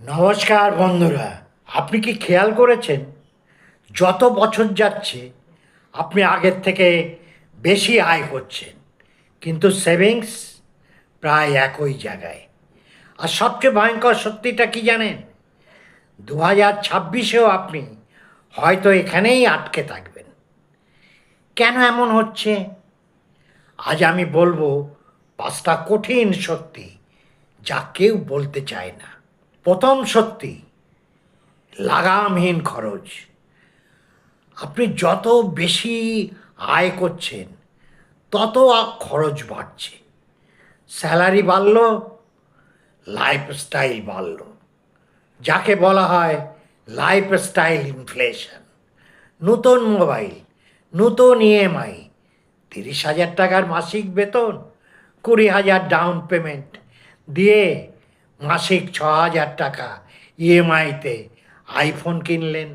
নমস্কার বন্ধুরা। আপনি কি খেয়াল করেছেন যত বছর যাচ্ছে আপনি আগের থেকে বেশি আয় করছেন, কিন্তু সেভিংস প্রায় একই জায়গায়। আর সবচেয়ে ভয়ঙ্কর সত্যিটা কি জানেন? 2026-এও আপনি হয়তো এখানেই আটকে থাকবেন। কেন এমন হচ্ছে? আজ আমি বলবো 5টা কঠিন সত্যি যা কেউ বলতে চায় না। প্রথম সত্যি, লাগামহীন খরচ। আপনি যত বেশি আয় করছেন তত খরচ বাড়ছে। স্যালারি বাড়ল, লাইফস্টাইল বাড়ল, যাকে বলা হয় লাইফস্টাইল ইনফ্লেশন। নতুন মোবাইল, নতুন ইএমআই, 30,000 টাকার মাসিক বেতন, 20,000 ডাউন পেমেন্ট দিয়ে মাসিক 6,000 টাকা ইএমআইতে আইফোন কিনলেন।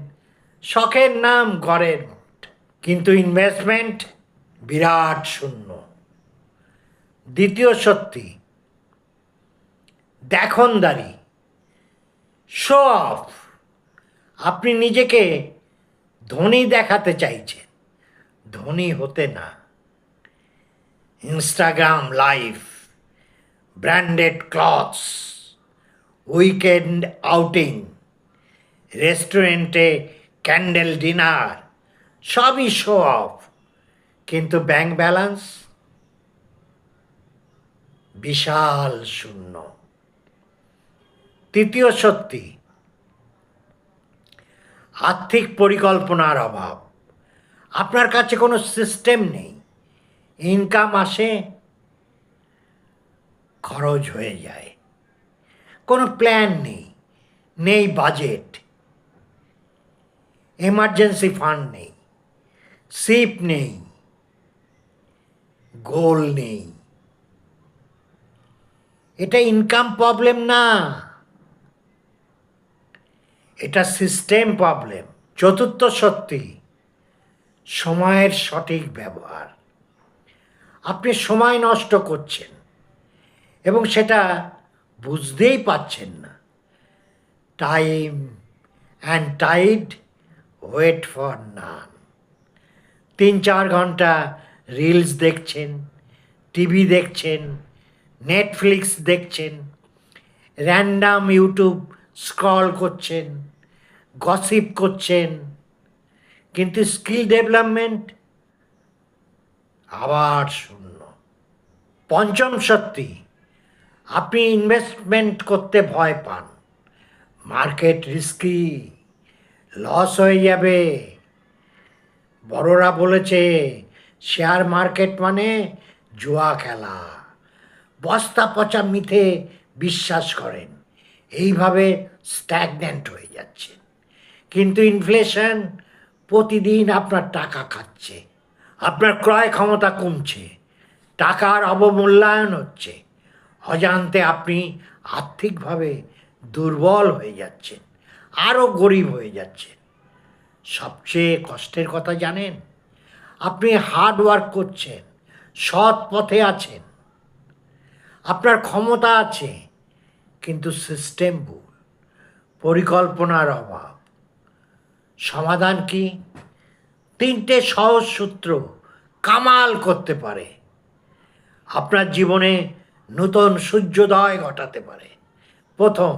শখের নাম ঘরের মোট, কিন্তু ইনভেস্টমেন্ট বিরাট শূন্য। দ্বিতীয় সত্যি, দেখনদারি, শো অফ। আপনি নিজেকে ধনী দেখাতে চাইছেন, ধনী হতে না। Instagram life, branded clothes, weekend outing, রেস্টুরেন্টে ক্যান্ডেল ডিনার, সবই শো অফ। কিন্তু ব্যাংক ব্যালেন্স বিশাল শূন্য। তৃতীয় সত্যি, আর্থিক পরিকল্পনার অভাব। আপনার কাছে কোনো সিস্টেম নেই। ইনকাম আসে, খরচ হয়ে যায়। কোনো প্ল্যান নেই, নেই বাজেট, এমার্জেন্সি ফান্ড নেই, সিপ নেই, গোল নেই। এটা ইনকাম প্রবলেম না, এটা সিস্টেম প্রবলেম। চতুর্থ সত্যি, সময়ের সঠিক ব্যবহার। আপনি সময় নষ্ট করছেন এবং সেটা বুঝতেই পারছেন না। Time and tide wait for none. 3-4 ঘন্টা রিলস দেখছেন, টিভি দেখছেন, নেটফ্লিক্স দেখছেন, র্যান্ডাম ইউটিউব স্ক্রল করছেন, গসিপ করছেন, কিন্তু স্কিল ডেভেলপমেন্ট আবার শূন্য। পঞ্চম সত্যি, আপনি ইনভেস্টমেন্ট করতে ভয় পান। মার্কেট রিস্কি, লস হয়ে যাবে। বড়রা বলেছে শেয়ার মার্কেট মানে জুয়া খেলা। বস্তা পচা মিথে বিশ্বাস করেন, এইভাবে স্ট্যাগন্যান্ট হয়ে যাচ্ছে। কিন্তু ইনফ্লেশন প্রতিদিন আপনার টাকা খাচ্ছে, আপনার ক্রয় ক্ষমতা কমছে, টাকার অবমূল্যায়ন হচ্ছে। অজান্তে আপনি আর্থিকভাবে দুর্বল হয়ে যাচ্ছেন, আরও গরিব হয়ে যাচ্ছেন। সবচেয়ে কষ্টের কথা জানেন? আপনি হার্ড ওয়ার্ক করছেন, সৎ পথে আছেন, আপনার ক্ষমতা আছে, কিন্তু সিস্টেম ভুল, পরিকল্পনার অভাব। সমাধান কি? 3টে সহজ সূত্র কামাল করতে পারে, আপনার জীবনে নতুন সূর্যোদয় ঘটাতে পারে। প্রথম,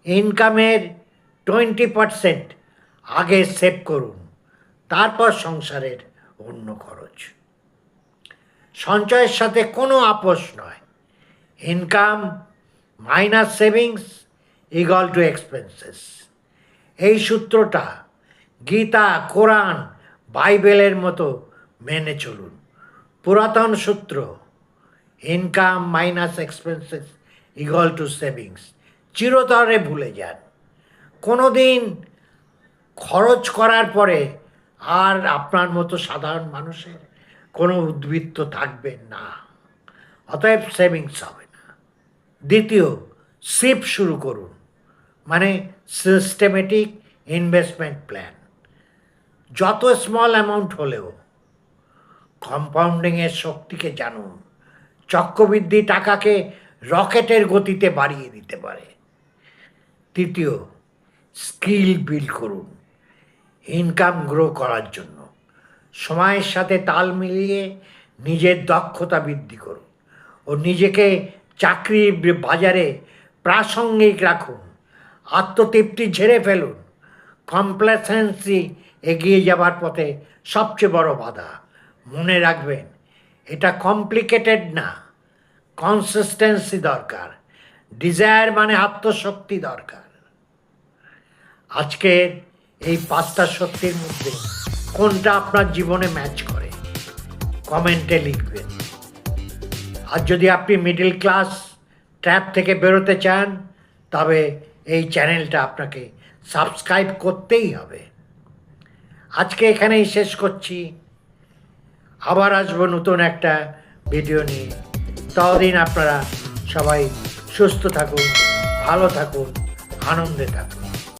ইনকামের 20% আগে সেভ করুন, তারপর সংসারের অন্য খরচ। সঞ্চয়ের সাথে কোনো আপোষ নয়। Income minus savings equal to expenses. এই সূত্রটা গীতা, কোরআন, বাইবেলের মতো মেনে চলুন। পুরাতন সূত্র, income minus expenses equal to savings, চিরতরে ভুলে যান। কোনো দিন খরচ করার পরে আর আপনার মতো সাধারণ মানুষের কোনো উদ্বৃত্ত থাকবে না, অতএব সেভিংস হবে না। দ্বিতীয়, সিপ শুরু করুন, মানে সিস্টেমেটিক ইনভেস্টমেন্ট প্ল্যান। যত স্মল অ্যামাউন্ট হলেও কম্পাউন্ডিংয়ের শক্তিকে জানুন। চক্রবৃদ্ধি টাকাকে রকেটের গতিতে বাড়িয়ে দিতে পারে। তৃতীয়, স্কিল বিল্ড করুন ইনকাম গ্রো করার জন্য। সময়ের সাথে তাল মিলিয়ে নিজের দক্ষতা বৃদ্ধি করুন ও নিজেকে চাকরির বাজারে প্রাসঙ্গিক রাখুন। আত্মতৃপ্তি ঝেড়ে ফেলুন। কমপ্লেসেন্সি এগিয়ে যাবার পথে সবচেয়ে বড় বাধা। মনে রাখবেন, এটা কমপ্লিকেটেড না, কনসিস্টেন্সি দরকার। ডিজায়ার মানে আত্মশক্তি দরকার। আজকের এই 5টা শক্তির মধ্যে কোনটা আপনার জীবনে ম্যাচ করে কমেন্টে লিখবেন। আর যদি আপনি মিডল ক্লাস ট্র্যাপ থেকে বেরোতে চান, তবে এই চ্যানেলটা আপনাকে সাবস্ক্রাইব করতেই হবে। আজকে এখানেই শেষ করছি। আবার আসবো নতুন একটা ভিডিও নিয়ে। ততদিন আপনারা সবাই সুস্থ থাকুন, ভালো থাকুন, আনন্দে থাকুন।